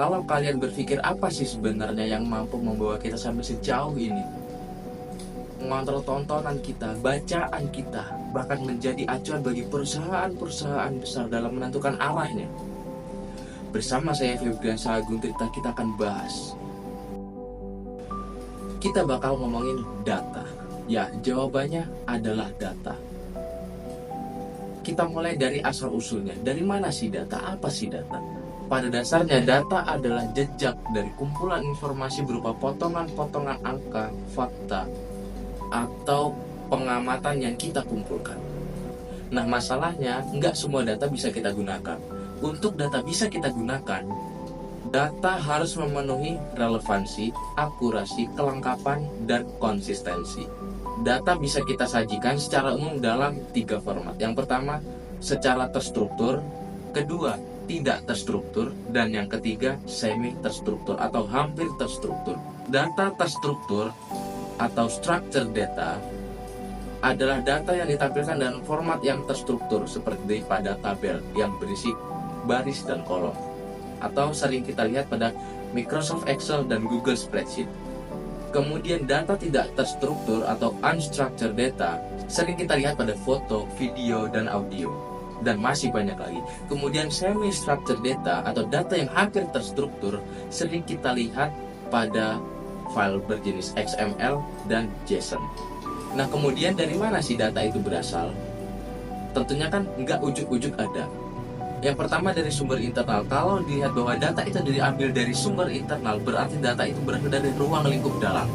kalau kalian berpikir apa sih sebenarnya yang mampu membawa kita sampai sejauh ini, mengontrol tontonan kita, bacaan kita, bahkan menjadi acuan bagi perusahaan-perusahaan besar dalam menentukan arahnya. Bersama saya Febriansyah Agung Tirta, kita akan bahas. Kita bakal ngomongin data. Ya, jawabannya adalah data. Kita mulai dari asal-usulnya. Dari mana sih data? Apa sih data? Pada dasarnya data adalah jejak dari kumpulan informasi berupa potongan-potongan angka, fakta, atau pengamatan yang kita kumpulkan. Nah, masalahnya nggak semua data bisa kita gunakan. Untuk data bisa kita gunakan, data harus memenuhi relevansi, akurasi, kelengkapan, dan konsistensi. Data bisa kita sajikan secara umum dalam 3 format. Yang pertama, secara terstruktur. Kedua, tidak terstruktur. Dan yang ketiga, semi terstruktur atau hampir terstruktur. Data terstruktur atau structured data adalah data yang ditampilkan dalam format yang terstruktur seperti pada tabel yang berisi baris dan kolom, atau sering kita lihat pada Microsoft Excel dan Google Spreadsheet. Kemudian data tidak terstruktur atau unstructured data sering kita lihat pada foto, video, dan audio, dan masih banyak lagi. Kemudian semi-structured data atau data yang hampir terstruktur sering kita lihat pada file berjenis XML dan JSON. Nah, kemudian dari mana sih data itu berasal? Tentunya kan nggak ujuk-ujuk ada. Yang pertama dari sumber internal. Kalau dilihat bahwa data itu diambil dari sumber internal, berarti data itu berasal dari ruang lingkup dalam.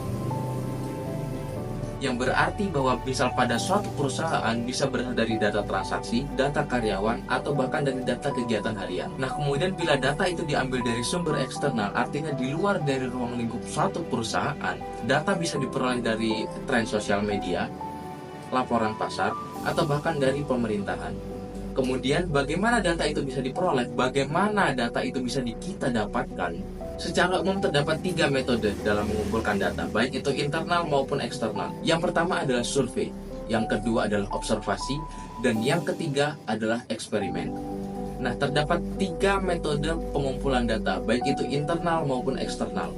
Yang berarti bahwa misal pada suatu perusahaan bisa berasal dari data transaksi, data karyawan, atau bahkan dari data kegiatan harian. Nah, kemudian bila data itu diambil dari sumber eksternal, artinya di luar dari ruang lingkup suatu perusahaan, data bisa diperoleh dari tren sosial media, laporan pasar, atau bahkan dari pemerintahan. Kemudian bagaimana data itu bisa diperoleh? Bagaimana data itu bisa kita dapatkan? Secara umum terdapat 3 metode dalam mengumpulkan data, baik itu internal maupun eksternal. Yang pertama adalah survei, yang kedua adalah observasi, dan yang ketiga adalah eksperimen. Nah, terdapat 3 metode pengumpulan data, baik itu internal maupun eksternal.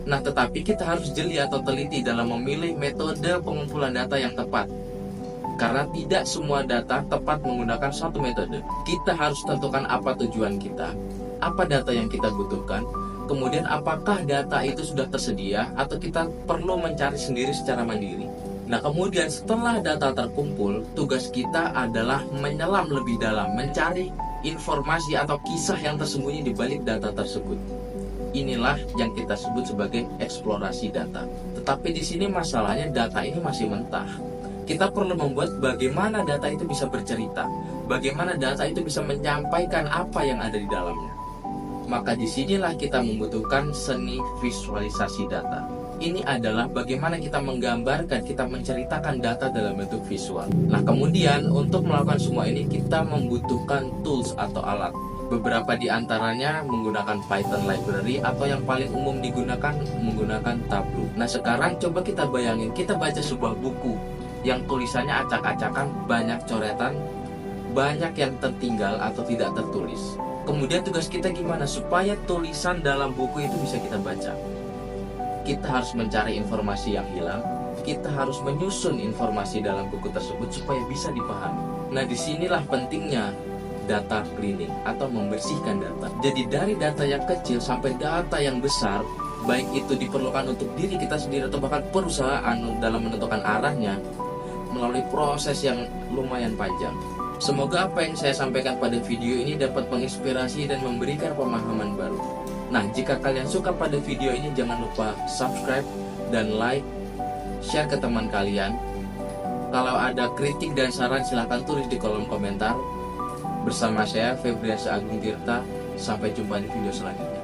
Nah, tetapi kita harus jeli atau teliti dalam memilih metode pengumpulan data yang tepat. Karena tidak semua data tepat menggunakan suatu metode. Kita harus tentukan apa tujuan kita, apa data yang kita butuhkan, kemudian apakah data itu sudah tersedia atau kita perlu mencari sendiri secara mandiri. Nah, kemudian setelah data terkumpul, tugas kita adalah menyelam lebih dalam, mencari informasi atau kisah yang tersembunyi di balik data tersebut. Inilah yang kita sebut sebagai eksplorasi data. Tetapi di sini masalahnya data ini masih mentah. Kita perlu membuat bagaimana data itu bisa bercerita, bagaimana data itu bisa menyampaikan apa yang ada di dalamnya. Maka disinilah kita membutuhkan seni visualisasi data. Ini adalah bagaimana kita menggambarkan, kita menceritakan data dalam bentuk visual. Nah, kemudian untuk melakukan semua ini kita membutuhkan tools atau alat. Beberapa di antaranya menggunakan Python library atau yang paling umum digunakan menggunakan Tableau. Nah, sekarang coba kita bayangin, kita baca sebuah buku yang tulisannya acak-acakan, banyak coretan, banyak yang tertinggal atau tidak tertulis. Kemudian tugas kita gimana supaya tulisan dalam buku itu bisa kita baca? Kita harus mencari informasi yang hilang, kita harus menyusun informasi dalam buku tersebut supaya bisa dipahami. Nah, disinilah pentingnya data cleaning atau membersihkan data. Jadi dari data yang kecil sampai data yang besar, baik itu diperlukan untuk diri kita sendiri atau bahkan perusahaan dalam menentukan arahnya, melalui proses yang lumayan panjang. Semoga apa yang saya sampaikan pada video ini dapat menginspirasi dan memberikan pemahaman baru. Nah, jika kalian suka pada video ini, jangan lupa subscribe dan like, share ke teman kalian. Kalau ada kritik dan saran silahkan tulis di kolom komentar. Bersama saya Febriansyah Agung Tirta, sampai jumpa di video selanjutnya.